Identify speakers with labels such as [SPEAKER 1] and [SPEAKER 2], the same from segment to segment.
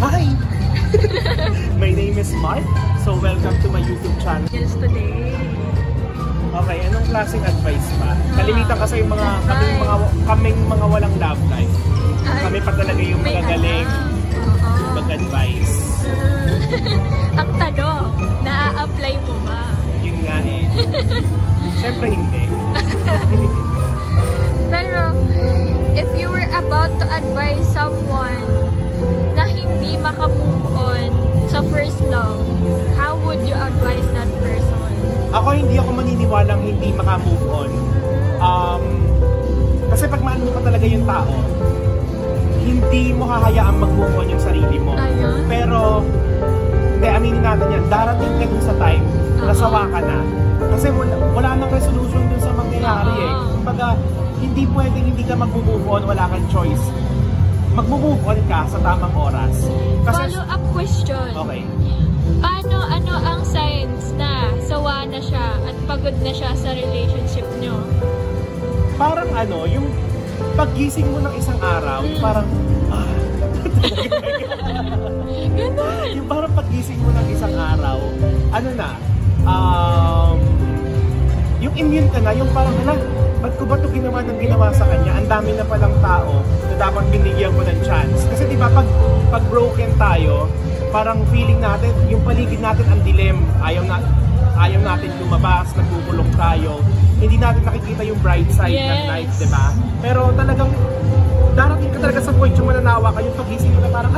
[SPEAKER 1] Hi! My name is Mark. So welcome to my YouTube channel.
[SPEAKER 2] Yes, today.
[SPEAKER 1] Okay, anong klaseng advice pa? Kalimitan kasi yung mga kaming mga walang love life. Kami pa talaga yung magagaling mag-advise.
[SPEAKER 2] Ang tanong, na-a-apply mo ba?
[SPEAKER 1] Yun nga eh. Siyempre hindi.
[SPEAKER 2] Pero, if you were about to advise someone na hindi makamove on sa first love, how would you advise that person?
[SPEAKER 1] Ako hindi ako maniniwalang hindi makamove on. Kasi pag mahal mo pa talaga yung tao, hindi mo hahayaang mag-move on yung sarili mo.
[SPEAKER 2] Ayun.
[SPEAKER 1] Pero, hindi, aminin natin yan, darating ka dun sa time, nasawa ka na. Kasi wala nang resolution dun sa mangyayari eh. Kumbaga, hindi pwedeng hindi ka mag-move on, wala kang choice. Mag-move on ka sa tamang oras.
[SPEAKER 2] Follow-up question.
[SPEAKER 1] Okay.
[SPEAKER 2] Ano ang signs na sawa na siya at pagod na siya sa relationship niyo?
[SPEAKER 1] Parang yung paggising mo ng isang araw, parang,
[SPEAKER 2] Ganun.
[SPEAKER 1] yung parang paggising mo ng isang araw, yung immune ka na, yung parang, ba't ko ba ito ginawa sa kanya? Ang dami na palang tao na dapat binigyan ko ng chance. Kasi diba, pag broken tayo, parang feeling natin, yung paligid natin ang dilim. Ayaw natin lumabas, nagkukulong tayo. Hindi natin nakikita yung bright side ng life, diba? Pero talagang, darating ka talaga sa point yung mananawa ka, yung pagising mo na parang,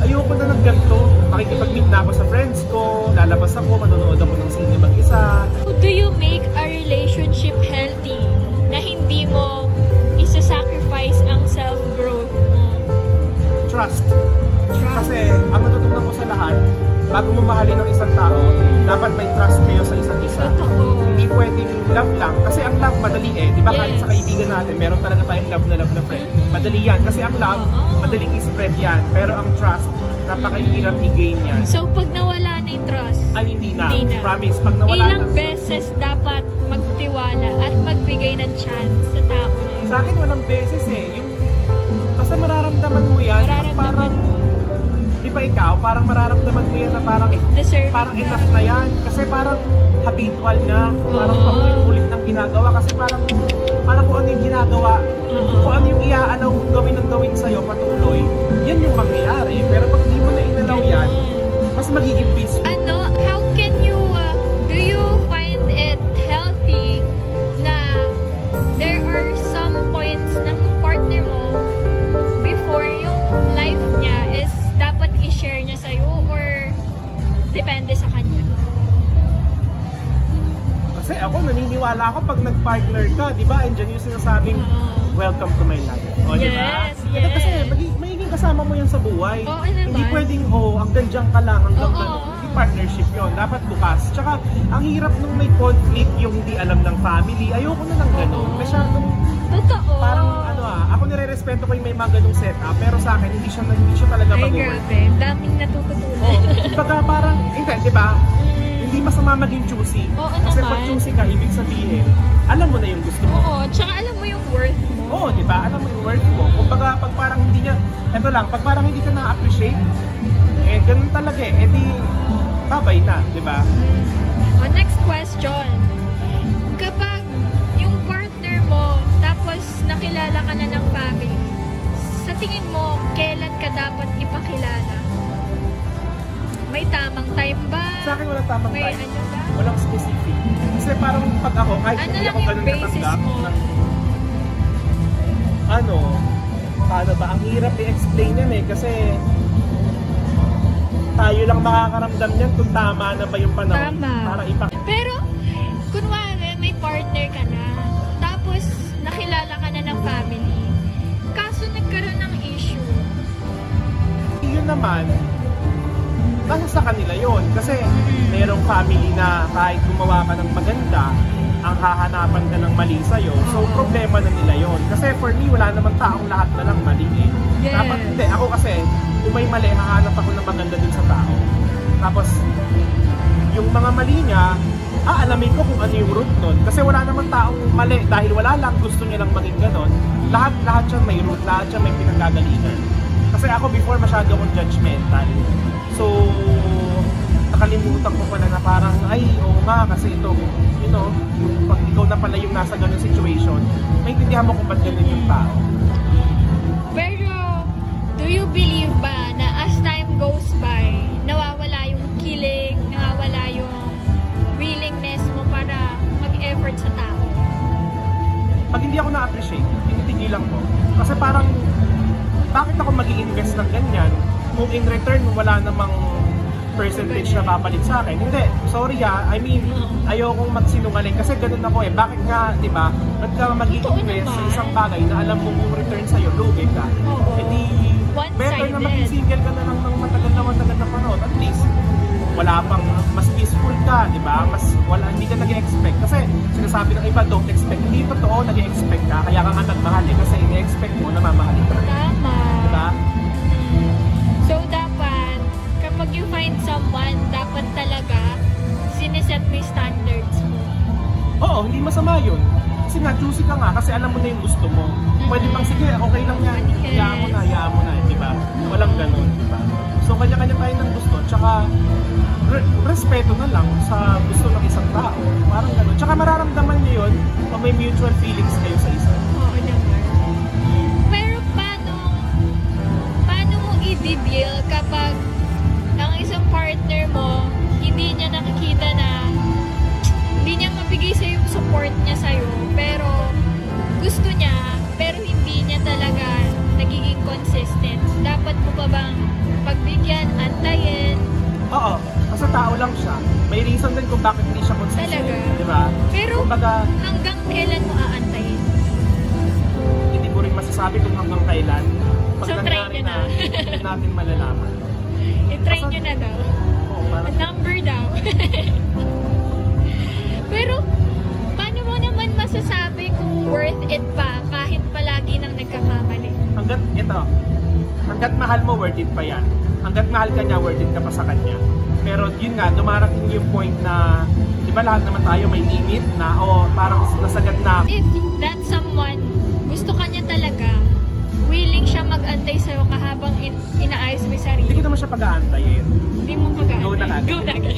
[SPEAKER 1] ayoko na ng ganito. Makikipag-meet na ako sa friends ko, lalabas ako, manonood ako ng sine mag-isa.
[SPEAKER 2] How do you make a relationship healthy na hindi mo isa-sacrifice ang self-growth mo?
[SPEAKER 1] Trust. Kasi ang natutunan ko sa lahat, bago mo mahalin ng isang tao, dapat may trust kayo sa isa't isa. Hindi pwedeng love lang. Kasi ang love madali eh. Di ba kahit sa kaibigan natin, meron talaga tayong love na friend. Madali yan. Kasi ang love, madaling i-spread yan. Pero ang trust, napakahirap i-gain yan.
[SPEAKER 2] So pag nawala na yung trust,
[SPEAKER 1] hindi na. Promise, pag nawala
[SPEAKER 2] ilang beses dapat magtiwala at magbigay ng chance sa tao na yun?
[SPEAKER 1] Sa akin walang beses eh. Kasi mararamdaman mo yan. Parang, di ba ikaw, parang mararamdaman mo yan na parang enough na yan. Kasi parang habitual na. Parang paulit-ulit ng ginagawa. Kasi parang kung ano yung ginagawa, kung ano yung iaalaw gawin ng gawin sa'yo patuloy, yan yung mangyayari. Pero pag di mo na inalaw yan, mas magiging peaceful.
[SPEAKER 2] How can you, do you find it healthy na there are some points ng partner mo before yung life niya is dapat i-share niya sa'yo or depende sa kanya?
[SPEAKER 1] Kasi ako, naniniwala ako pag nag-partner ka, di ba? Andyan yung sinasabing, welcome to my life. O, di ba?
[SPEAKER 2] Yes.
[SPEAKER 1] Kasi magiging kasama mo yan sa buhay. Hindi pwedeng, hanggang dyan ka lang, hanggang ganun. Hindi partnership yon, dapat bukas. Tsaka, ang hirap nung may conflict yung hindi alam ng family. Ayoko na ng ganun. Masyadong, parang ako nire-respeto ko yung may mga ganung setup, pero sa akin, hindi siya talaga mag-work.
[SPEAKER 2] Grabe, daming natututunan.
[SPEAKER 1] Pagka parang, di ba? Hindi masama maging choosy. Kasi pag choosy ka, ibig sabihin, alam mo na yung gusto mo.
[SPEAKER 2] Oo, tsaka alam mo yung worth mo.
[SPEAKER 1] Oo, di ba? Alam mo yung worth mo. Kumbaga, pag parang hindi niya, pag parang hindi ka na-appreciate, ganun talaga di, babay na, di ba?
[SPEAKER 2] Next question. Kapag yung partner mo, tapos nakilala ka na ng family, sa tingin mo, kailan ka dapat ipakilala? May tamang time ba?
[SPEAKER 1] Sa akin walang tamang time.
[SPEAKER 2] May ba?
[SPEAKER 1] Walang specific. Kasi parang pag ako, kahit hindi ako ganun katanggap. Paano ba? Ang hirap i-explain yan eh. Kasi tayo lang makakaramdam yan kung tama na ba yung panahon. Para
[SPEAKER 2] Pero, kunwari may partner ka na, tapos nakilala ka na ng family, kaso nagkaroon ng issue.
[SPEAKER 1] Yun naman, nasa sa kanila yon. Kasi merong family na kahit gumawa ka ng maganda, ang hahanapan ka ng mali sa'yo. So, problema na nila yon. Kasi for me, wala naman taong lahat na lang mali eh. Dapat hindi. Ako kasi, kung may mali, hahanap ako ng maganda dun sa tao. Tapos, yung mga mali niya, alamin ko kung ano yung root nun. Kasi wala naman taong mali. Dahil wala lang, gusto niya lang maging ganon. Lahat siya may root, lahat siya may pinanggagalingan. Kasi ako before masyado akong judgmental. So, nakalimutan ko pala na parang, ay, oo nga, kasi ito, you know, pag ikaw na pala yung nasa ganung situation, maintindihan mo kung ba't ganun yung tao.
[SPEAKER 2] Pero, do you believe ba na as time goes by, nawawala yung kilig, nawawala yung willingness mo para mag-effort sa tao?
[SPEAKER 1] Pag hindi ako na-appreciate, tinitigilan ko. Kasi parang, bakit ako mag-i-invest ng ganyan kung in return wala namang percentage na babalik sa akin? Hindi, sorry I mean, ayokong magsinungaling kasi ganun ako eh. Bakit nga, di ba, ba't ka mag-i-invest sa isang bagay na alam mo kung return sa'yo, lugi ka?
[SPEAKER 2] Oo.
[SPEAKER 1] E di, better na maging single ka na lang ng matagal na panahon. At least, wala pang, mas peaceful ka, di ba? Mas, wala, hindi ka nag-expect. Kasi, sinasabi ng iba, don't expect. Hindi totoo, nag-expect ka. Kaya ka nga nagmahal eh. Kasi ini-expect mo na mamahalin ka.
[SPEAKER 2] Tama.
[SPEAKER 1] Diba?
[SPEAKER 2] So, dapat, kapag you find someone, dapat talaga sineset mo yung standards mo.
[SPEAKER 1] Oo, hindi masama yun. Kasi nga, choosy ka nga kasi alam mo na yung gusto mo. Pwede bang, sige, okay lang yan.
[SPEAKER 2] Yes.
[SPEAKER 1] Hayaan mo na, di ba? Walang ganun, di ba? So, kanya-kanya tayo ng gusto. Tsaka, respeto na lang sa gusto ng isang tao. Parang ganun. Tsaka mararamdaman niyo yun kung may mutual feelings kayo sa isa.
[SPEAKER 2] Oo naman. Pero paano mo i-deal kapag ang isang partner mo, hindi niya nakikita na hindi niya mabigay sa'yo yung support niya sa'yo, pero gusto niya, pero hindi niya talaga nagiging consistent. Dapat mo ba bang pagbigyan, antayin?
[SPEAKER 1] Oo, kasi tao lang siya. May reason din kung bakit hindi siya consistent.
[SPEAKER 2] Talaga?
[SPEAKER 1] Di ba?
[SPEAKER 2] Pero
[SPEAKER 1] kumbaga,
[SPEAKER 2] hanggang kailan mo aantayin?
[SPEAKER 1] hindi ko rin masasabi kung hanggang kailan. Pag
[SPEAKER 2] So, try
[SPEAKER 1] nangyari
[SPEAKER 2] nyo na.
[SPEAKER 1] hindi natin malalaman.
[SPEAKER 2] I-try nyo na daw.
[SPEAKER 1] Oo, parang,
[SPEAKER 2] A number daw. Pero, paano mo naman masasabi kung worth it pa kahit palagi nang nagkakamali?
[SPEAKER 1] hanggat mahal mo, worth it pa yan. Hanggat mahal ka niya, worth it ka pa sa kanya. Pero yun nga, dumarating yung point na, di ba lahat naman tayo may limit na, o parang nasagad na.
[SPEAKER 2] If that someone, gusto ka niya talaga, willing siya mag-antay sa'yo kahabang inaayos mo yung sarili.
[SPEAKER 1] Hindi ko naman siya pag-aantayin.
[SPEAKER 2] Hindi mo pag-antay.
[SPEAKER 1] Go na agad.
[SPEAKER 2] Go na agad.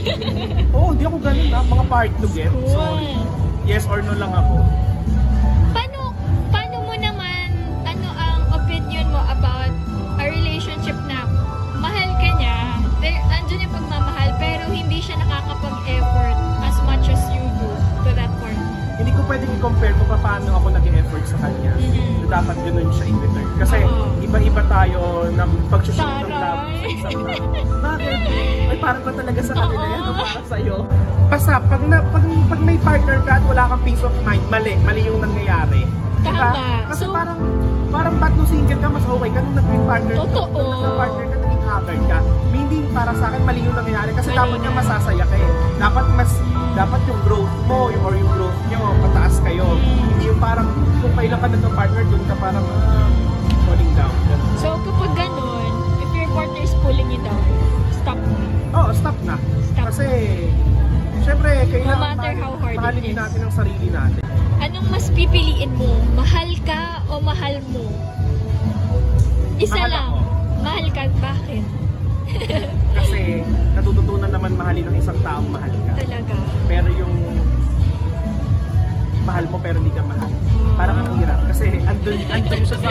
[SPEAKER 1] Oo, hindi ako ganun na. Mga part to get. So,
[SPEAKER 2] Cool.
[SPEAKER 1] yes or no lang ako.
[SPEAKER 2] Paano mo naman, ano ang opinion mo about a relationship na mahal ka niya, andyan yung pagmamahal, pero hindi siya nakakapag-effort as much as you do to that point?
[SPEAKER 1] Hindi ko pwedeng i-compare kung paano ako nag-effort sa kanya.
[SPEAKER 2] Mhm.
[SPEAKER 1] Na dapat ganun siya in return. Kasi
[SPEAKER 2] Oo.
[SPEAKER 1] iba-iba tayo ng pag-shoot ng love sa
[SPEAKER 2] Taray.
[SPEAKER 1] isang tao. Bakit? Ay, parang ba talaga sa kanila yan o
[SPEAKER 2] Oo.
[SPEAKER 1] para sa'yo? Basta, pag may partner ka at wala kang peace of mind, mali yung nangyayari. Diba?
[SPEAKER 2] Tama.
[SPEAKER 1] Kasi
[SPEAKER 2] So,
[SPEAKER 1] parang ba't nung single ka, mas okay ka nung naging partner ka.
[SPEAKER 2] Totoo.
[SPEAKER 1] Nung naging-partner ka, naging haggard ka. Hindi para sa akin, mali yung nangyayari. Kasi
[SPEAKER 2] Mali
[SPEAKER 1] dapat
[SPEAKER 2] na.
[SPEAKER 1] nga masasaya ka eh. Dapat yung growth mo, or yung growth nyo, pataas kayo. Hindi yung parang, kung kailan ka na partner, dun ka parang falling down.
[SPEAKER 2] so kapag ganun, if your partner is pulling you down, stop mo.
[SPEAKER 1] Oo, stop na.
[SPEAKER 2] Stop.
[SPEAKER 1] Kasi, syempre, kailangan
[SPEAKER 2] No matter how hard it
[SPEAKER 1] mahalin
[SPEAKER 2] is.
[SPEAKER 1] natin ang sarili natin.
[SPEAKER 2] Anong mas pipiliin mo? Mahal ka o mahal mo? Isa
[SPEAKER 1] Mahal
[SPEAKER 2] lang.
[SPEAKER 1] ako.
[SPEAKER 2] Mahal ka. Bakit?
[SPEAKER 1] Kasi, natututunan naman mahalin ng isang taong mahal ka.
[SPEAKER 2] Talaga.
[SPEAKER 1] Pero yung mahal mo pero hindi ka mahal. Parang ang hirap. Kasi andun siya sa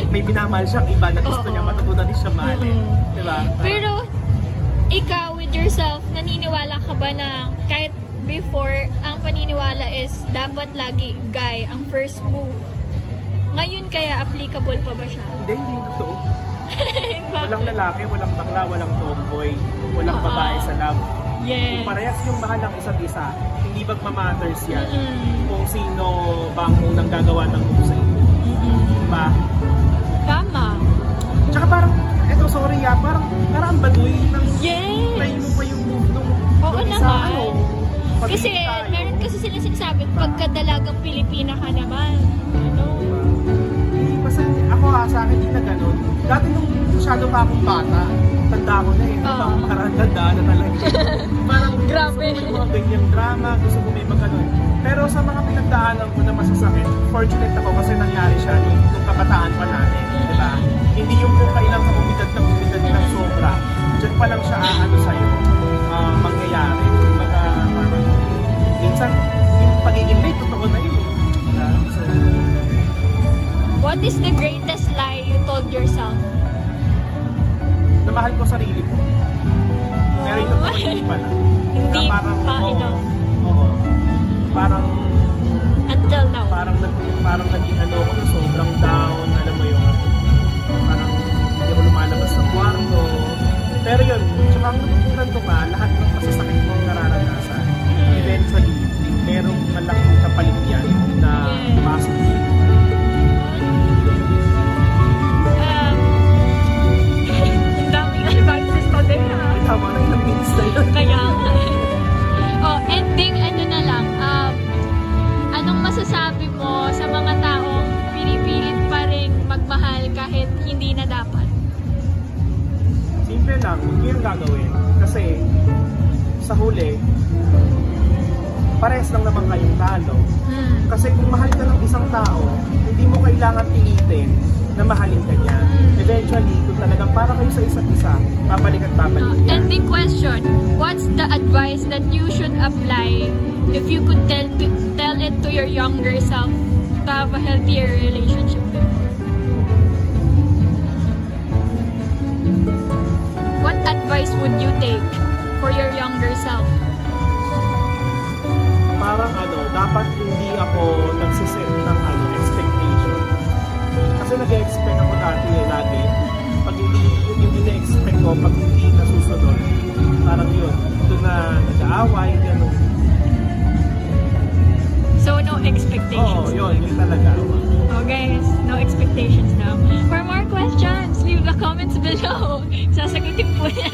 [SPEAKER 1] may minamahal siyang iba na gusto
[SPEAKER 2] Oo.
[SPEAKER 1] niya matutunan din siya mahalin.
[SPEAKER 2] Oo.
[SPEAKER 1] Diba?
[SPEAKER 2] Pero, ikaw with yourself, naniniwala ka ba na kahit before, ang paniniwala is dapat lagi guy ang first move. Ngayon kaya applicable pa ba siya?
[SPEAKER 1] Hindi totoo.
[SPEAKER 2] Bakit?
[SPEAKER 1] Walang lalaki, walang bakla, walang tomboy, walang
[SPEAKER 2] Oo.
[SPEAKER 1] babae sa love.
[SPEAKER 2] Yes.
[SPEAKER 1] Kung parehas yung mahal ng isa't isa, hindi magmamatters yan.
[SPEAKER 2] Mm-mm.
[SPEAKER 1] Kung sino ba ang unang gagawa ng move sa inyo.
[SPEAKER 2] Mm-mm.
[SPEAKER 1] Diba?
[SPEAKER 2] Tama.
[SPEAKER 1] Tsaka parang, eto sorry parang ang baduy ng
[SPEAKER 2] Yes.
[SPEAKER 1] try mo pa yung move nung
[SPEAKER 2] Oo
[SPEAKER 1] nung isa,
[SPEAKER 2] naman.
[SPEAKER 1] pag
[SPEAKER 2] Kasi,
[SPEAKER 1] hindi tayo.
[SPEAKER 2] meron kasi sila sinasabi, pagkadalagang Pilipina ka naman. Ano?
[SPEAKER 1] Basta ako sa akin, hindi na ganun. Dati nung masyado pa akong bata, tanda ko na eh. Parang tanda na talaga. Parang
[SPEAKER 2] Grabe.
[SPEAKER 1] gusto ko yung mga ganyang drama, gusto ko may magkanon. Pero sa mga pinagdaanan ko na masasakit, fortunate ako kasi nangyari siya nung kabataan pa natin. Diba? Hindi yung kung kailang sa umidad ng sobra. Diyan pa lang siya ano sa'yo, mangyayari. Parang, minsan, yung pagiging late, totoo na yun. So,
[SPEAKER 2] What is the greatest lie you told yourself?
[SPEAKER 1] na mahal ko sarili ko. Pero ito po hindi pala.
[SPEAKER 2] Hindi
[SPEAKER 1] Na parang,
[SPEAKER 2] pa
[SPEAKER 1] oo,
[SPEAKER 2] ito.
[SPEAKER 1] oo. Parang,
[SPEAKER 2] Until now.
[SPEAKER 1] parang naging ano ko na sobrang down, alam mo yun. Parang hindi ako lumalabas sa kwarto. Pero yun, tsaka ang natutunan ko pa, lahat ng masasakit mong nararanasan, eventually, merong malaking kapalit yan na positive.
[SPEAKER 2] Ang daming advices today, ha?
[SPEAKER 1] Tama na yung minutes na yun.
[SPEAKER 2] Kaya nga. Oh, ending, ano na lang, anong masasabi mo sa mga taong pinipilit pa rin magmahal kahit hindi na dapat?
[SPEAKER 1] Simple lang, hindi yung gagawin. Kasi, sa huli, parehas lang naman kayong talo. Kasi kung mahal ka ng isang tao, hindi mo kailangan pilitin na mahalin ka niya. Eventually, kung talagang para kayo sa isa't isa, babalik at babalik yan.
[SPEAKER 2] Ending question, what's the advice that you should apply if you could tell it to your younger self to have a healthier relationship with you? What advice would you take for your younger self?
[SPEAKER 1] Parang dapat hindi ako nagsiset ng expectation. Kasi nag-expect ako dati lagi. Pag hindi na-expect ko, pag hindi nasusunod, parang yun. Doon na nag-aaway, gano'n.
[SPEAKER 2] So, no expectations.
[SPEAKER 1] Oo, yun talaga.
[SPEAKER 2] Oh guys, no expectations now. For more questions, leave the comments below. Sasagutin po niya.